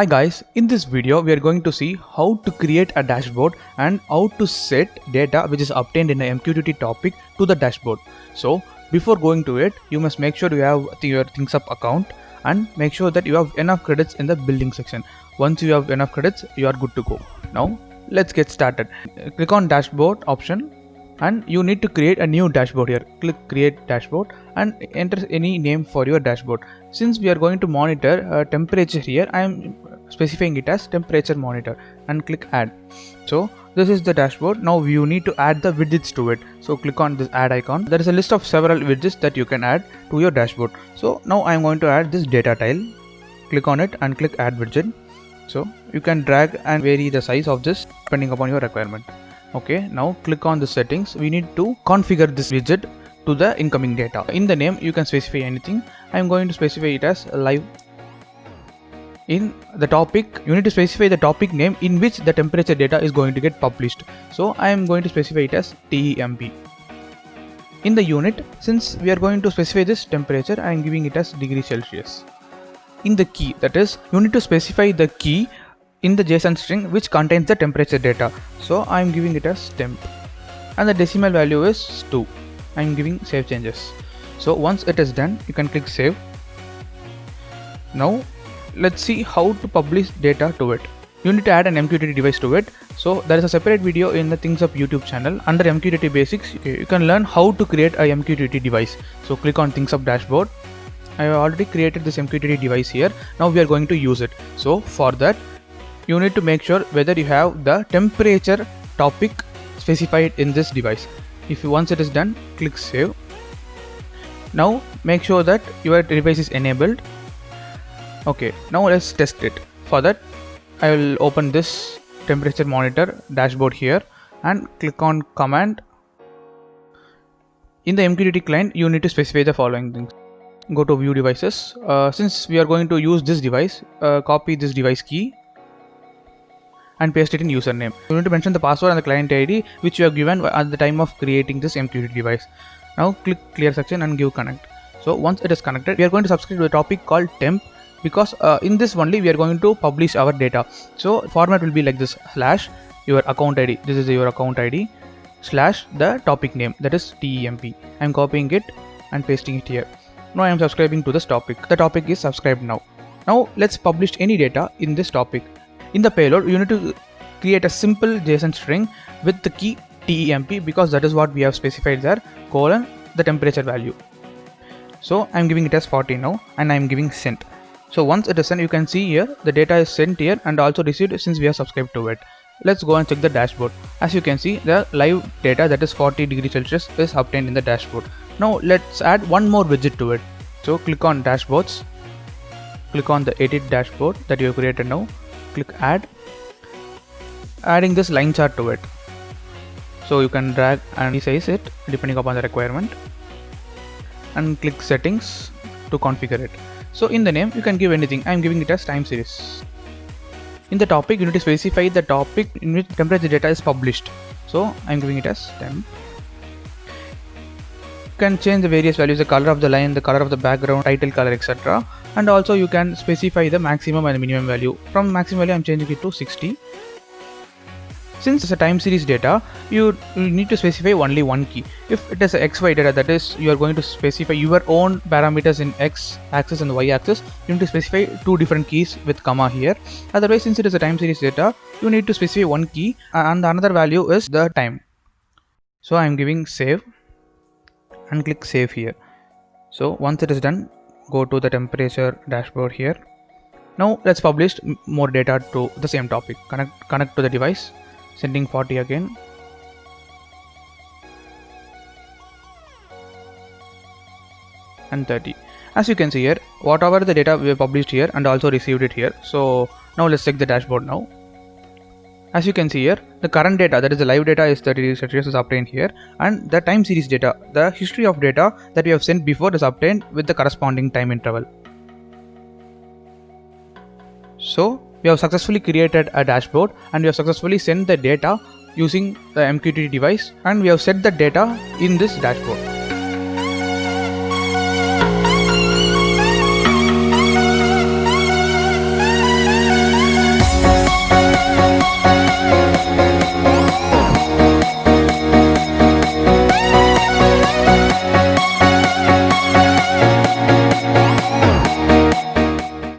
Hi guys, in this video we are going to see how to create a dashboard and how to set data which is obtained in a MQTT topic to the dashboard. So before going to it, you must make sure you have your ThinkSup account and make sure that you have enough credits in the building section. Once you have enough credits, you are good to go. Now let's get started. Click on dashboard option and you need to create a new dashboard here. Click create dashboard and enter any name for your dashboard. Since we are going to monitor temperature here, I am specifying it as temperature monitor and click add. So this is the dashboard. Now you need to add the widgets to it. So click on this add icon. There is a list of several widgets that you can add to your dashboard. So now I am going to add this data tile. Click on it and click add widget. So you can drag and vary the size of this depending upon your requirement. Okay, now click on the settings. We need to configure this widget to the incoming data. In the name you can specify anything. I am going to specify it as live. In the topic, you need to specify the topic name in which the temperature data is going to get published. So I am going to specify it as TEMP. In the unit, since we are going to specify this temperature, I am giving it as degrees Celsius. In the key, that is, you need to specify the key in the JSON string which contains the temperature data. So I am giving it as temp and the decimal value is 2. I am giving save changes. So once it is done, you can click save. Now let's see how to publish data to it. You need to add an MQTT device to it. So there is a separate video in the ThinkSup YouTube channel under MQTT basics. You can learn how to create a MQTT device. So click on ThinkSup dashboard. I have already created this MQTT device here. Now we are going to use it. So for that, you need to make sure whether you have the temperature topic specified in this device. If once it is done, click save. Now make sure that your device is enabled. Okay, now let's test it. For that, I will open this temperature monitor dashboard here and click on command. In the MQTT client, you need to specify the following things. Go to view devices. Since we are going to use this device, copy this device key and paste it in username. You need to mention the password and the client ID which you have given at the time of creating this MQTT device. Now click clear section and give connect. So once it is connected, we are going to subscribe to a topic called temp because in this only we are going to publish our data. So format will be like this: slash your account ID. This is your account ID slash the topic name, that is TEMP. I am copying it and pasting it here. Now I am subscribing to this topic. The topic is subscribed now. Now let's publish any data in this topic. In the payload, you need to create a simple JSON string with the key TEMP because that is what we have specified there, colon the temperature value. So I am giving it as 40 now and I am giving sent. So once it is sent, you can see here the data is sent here and also received since we have subscribed to it. Let's go and check the dashboard. As you can see, the live data, that is 40 degrees Celsius, is obtained in the dashboard. Now let's add one more widget to it. So click on dashboards, click on the edit dashboard that you have created now, click add, adding this line chart to it. So you can drag and resize it depending upon the requirement and click settings to configure it. So in the name you can give anything. I am giving it as time series. In the topic, you need to specify the topic in which temperature data is published. So I am giving it as temp. You can change the various values, the color of the line, the color of the background, title color, etc. And also you can specify the maximum and the minimum value. From maximum value I am changing it to 60. Since it's a time series data, you need to specify only one key. If it is a XY data, that is, you are going to specify your own parameters in X axis and the Y axis, you need to specify two different keys with comma here. Otherwise, since it is a time series data, you need to specify one key and the another value is the time. So I am giving save and click save here. So once it is done, go to the temperature dashboard here. Now let's publish more data to the same topic. Connect to the device, sending 40 again. And 30. As you can see here, whatever the data we have published here and also received it here. So now let's check the dashboard now. As you can see here, the current data, that is the live data, is 30 degrees Celsius is obtained here, and the time series data, the history of data that we have sent before, is obtained with the corresponding time interval. So we have successfully created a dashboard and we have successfully sent the data using the MQTT device and we have set the data in this dashboard.